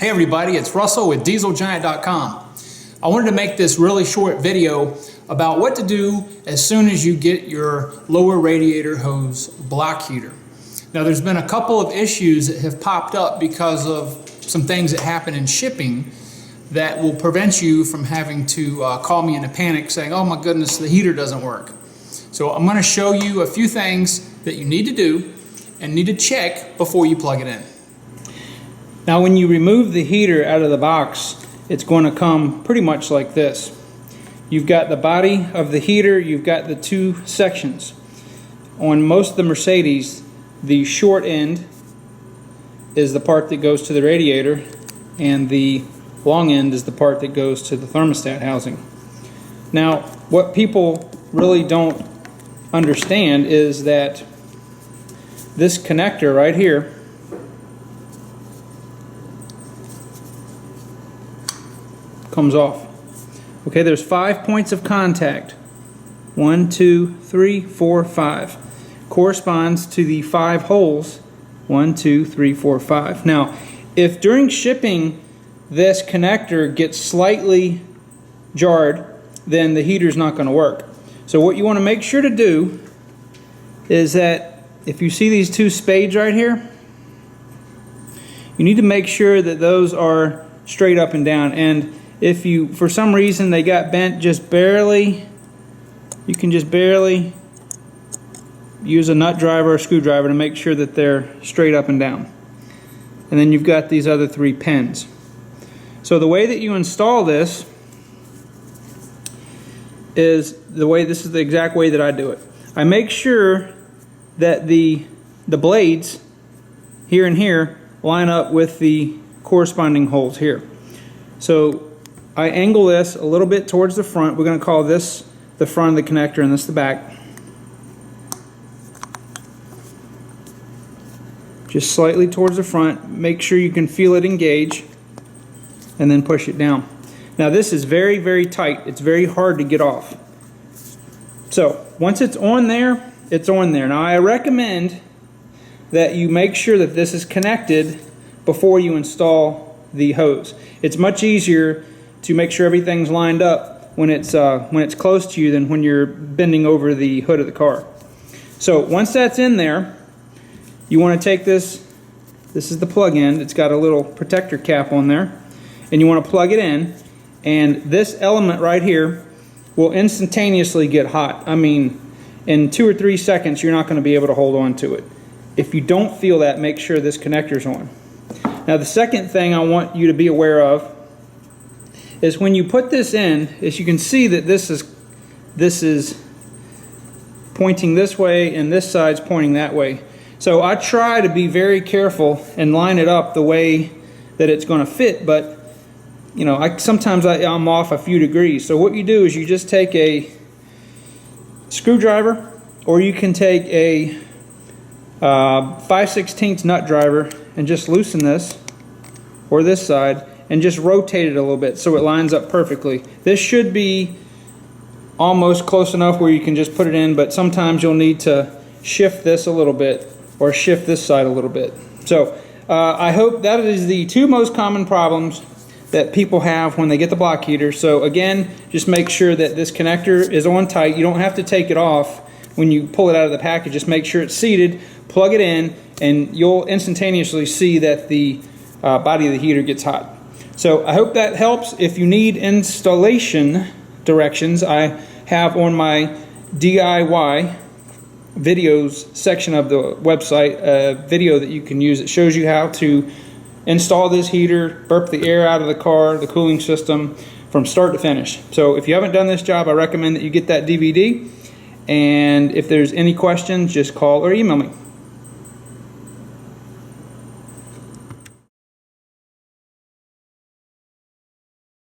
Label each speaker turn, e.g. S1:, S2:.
S1: Hey everybody, it's Russell with DieselGiant.com. I wanted to make this really short video about what to do as soon as you get your lower radiator hose block heater. Now there's been a couple of issues that have popped up because of some things that happen in shipping that will prevent you from having to call me in a panic saying, oh my goodness, the heater doesn't work. So I'm going to show you a few things that you need to do and need to check before you plug it in.
S2: Now when you remove the heater out of the box, it's going to come pretty much like this. You've got the body of the heater, you've got the two sections. On most of the Mercedes, the short end is the part that goes to the radiator and the long end is the part that goes to the thermostat housing. Now what people really don't understand is that this connector right here comes off. Okay, there's 5 points of contact. 1, 2, 3, 4, 5. Corresponds to the 5 holes. 1, 2, 3, 4, 5. Now, if during shipping this connector gets slightly jarred, then the heater's not going to work. So what you want to make sure to do is that if you see these two spades right here, you need to make sure that those are straight up and down. And if you, for some reason, they got bent just barely, you can just barely use a nut driver or screwdriver to make sure that they're straight up and down. And then you've got these other 3 pins. So the way that you install this is this is the exact way that I do it. I make sure that the blades here and here line up with the corresponding holes here. So I angle this a little bit towards the front. We're going to call this the front of the connector and this the back. Just slightly towards the front. Make sure you can feel it engage and then push it down. Now this is very, very tight. It's very hard to get off. So once it's on there, it's on there. Now I recommend that you make sure that this is connected before you install the hose. It's much easier to make sure everything's lined up when it's close to you than when you're bending over the hood of the car. So once that's in there, you want to take this is the plug end, it's got a little protector cap on there, and you want to plug it in, and this element right here will instantaneously get hot. I mean, in 2 or 3 seconds you're not going to be able to hold on to it. If you don't feel that, make sure this connector's on. Now the second thing I want you to be aware of is when you put this in, as you can see that this is pointing this way and this side's pointing that way. So I try to be very careful and line it up the way that it's going to fit, but you know, sometimes I'm off a few degrees. So what you do is you just take a screwdriver, or you can take a 5/16 nut driver and just loosen this, or this side, and just rotate it a little bit so it lines up perfectly. This should be almost close enough where you can just put it in, but sometimes you'll need to shift this a little bit or shift this side a little bit. So I hope that is the 2 most common problems that people have when they get the block heater. So again, just make sure that this connector is on tight. You don't have to take it off when you pull it out of the package. Just make sure it's seated, plug it in, and you'll instantaneously see that the body of the heater gets hot. So I hope that helps. If you need installation directions, I have on my DIY videos section of the website a video that you can use. It shows you how to install this heater, burp the air out of the car, the cooling system, from start to finish. So if you haven't done this job, I recommend that you get that DVD. And if there's any questions, just call or email me.